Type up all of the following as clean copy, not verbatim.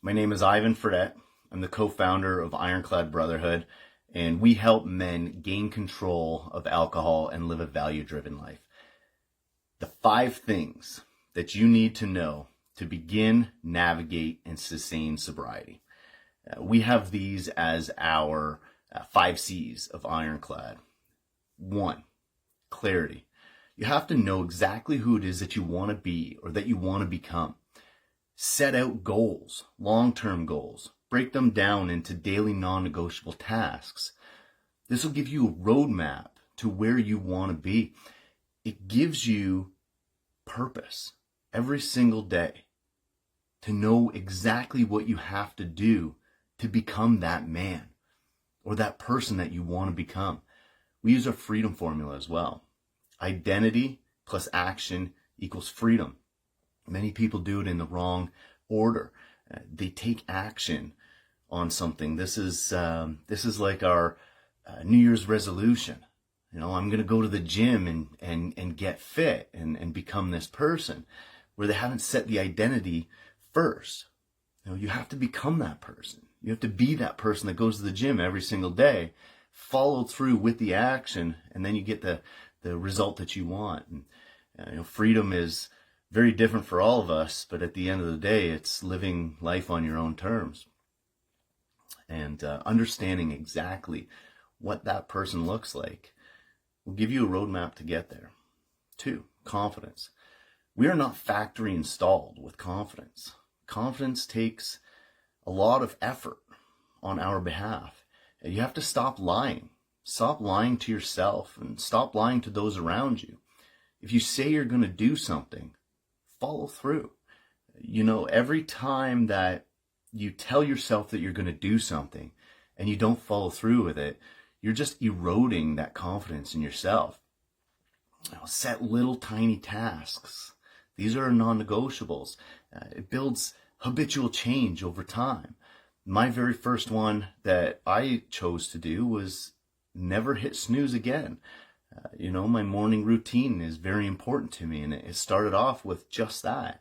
My name is Ivan Fredette. I'm the co-founder of Ironclad Brotherhood, and we help men gain control of alcohol and live a value-driven life. The 5 things that you need to know to begin, navigate, and sustain sobriety. We have these as our 5 C's of Ironclad. 1, clarity. You have to know exactly who it is that you want to be or that you want to become. Set out goals, long-term goals. Break them down into daily non-negotiable tasks. This will give you a roadmap to where you want to be. It gives you purpose every single day to know exactly what you have to do to become that man or that person that you want to become. We use our freedom formula as well. Identity plus action equals freedom. Many people do it in the wrong order. They take action on something. This is like our New Year's resolution. You know, I'm going to go to the gym and get fit and become this person, where they haven't set the identity first. You know, you have to become that person. You have to be that person that goes to the gym every single day, follow through with the action, and then you get the result that you want. And freedom is very different for all of us, but at the end of the day, it's living life on your own terms and understanding exactly what that person looks like will give you a roadmap to get there. 2, confidence. We are not factory installed with confidence. Confidence takes a lot of effort on our behalf. You have to stop lying. Stop lying to yourself and stop lying to those around you. If you say you're going to do something, follow through. You know, every time that you tell yourself that you're going to do something and you don't follow through with it, you're just eroding that confidence in yourself. Set little tiny tasks. These are non-negotiables. It builds habitual change over time. My very first one that I chose to do was never hit snooze again. My morning routine is very important to me, and it started off with just that.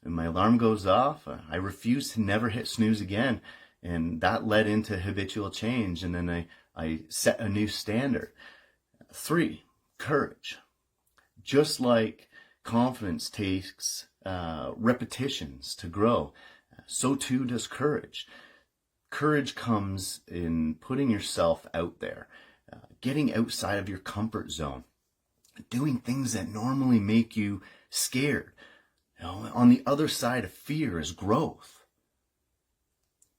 When my alarm goes off, I refuse to never hit snooze again, and that led into habitual change, and then I set a new standard. 3, courage. Just like confidence takes repetitions to grow, so too does courage. Courage comes in putting yourself out there, getting outside of your comfort zone, doing things that normally make you scared. On the other side of fear is growth.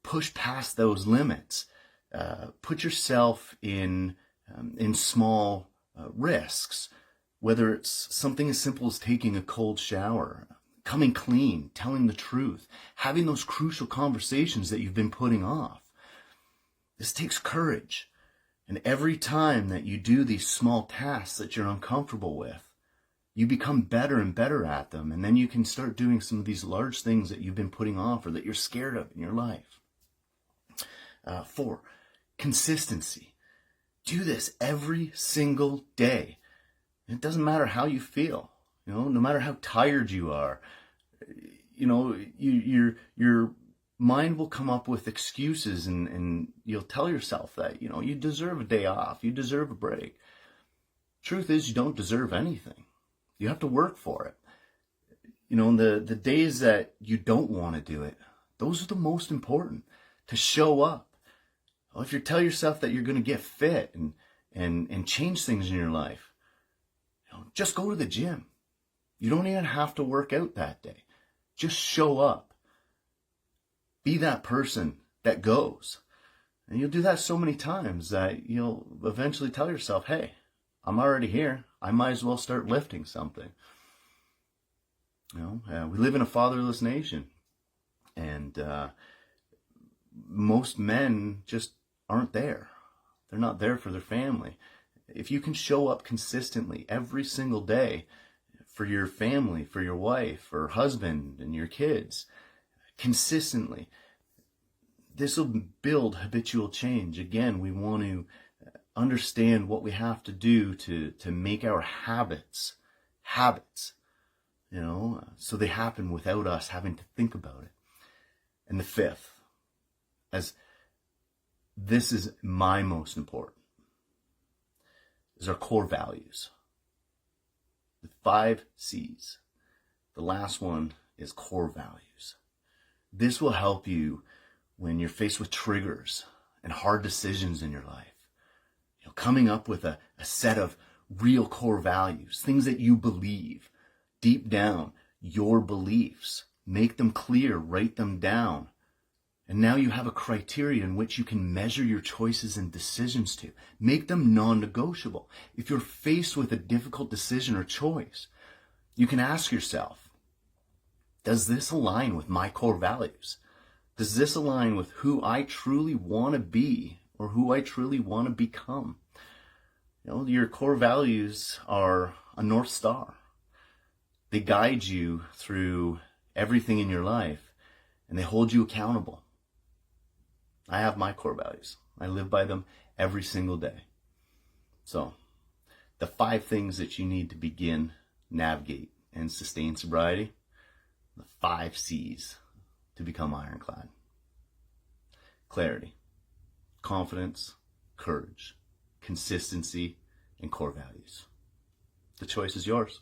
Push past those limits. Put yourself in small risks, whether it's something as simple as taking a cold shower, coming clean, telling the truth, having those crucial conversations that you've been putting off. This takes courage. And every time that you do these small tasks that you're uncomfortable with, you become better and better at them. And then you can start doing some of these large things that you've been putting off or that you're scared of in your life. 4, consistency. Do this every single day. It doesn't matter how you feel, no matter how tired you are. Your mind will come up with excuses and you'll tell yourself that, you deserve a day off. You deserve a break. Truth is, you don't deserve anything. You have to work for it. The days that you don't want to do it, those are the most important, to show up. Well, if you tell yourself that you're going to get fit and change things in your life, just go to the gym. You don't even have to work out that day. Just show up. Be that person that goes. And you'll do that so many times that you'll eventually tell yourself, hey, I'm already here. I might as well start lifting something. We live in a fatherless nation. And most men just aren't there. They're not there for their family. If you can show up consistently every single day for your family, for your wife or husband and your kids, consistently, this will build habitual change. Again, we want to understand what we have to do to make our habits, so they happen without us having to think about it. And the fifth, as this is my most important, is our core values. The 5 C's. The last one is core values. This will help you when you're faced with triggers and hard decisions in your life. Coming up with a set of real core values, things that you believe deep down, your beliefs. Make them clear, write them down. And now you have a criteria in which you can measure your choices and decisions to. Make them non-negotiable. If you're faced with a difficult decision or choice, you can ask yourself, does this align with my core values? Does this align with who I truly want to be or who I truly want to become? Your core values are a North Star. They guide you through everything in your life, and they hold you accountable. I have my core values. I live by them every single day. So, the 5 things that you need to begin, navigate, and sustain sobriety, the 5 C's to become Ironclad. Clarity, confidence, courage, consistency, and core values. The choice is yours.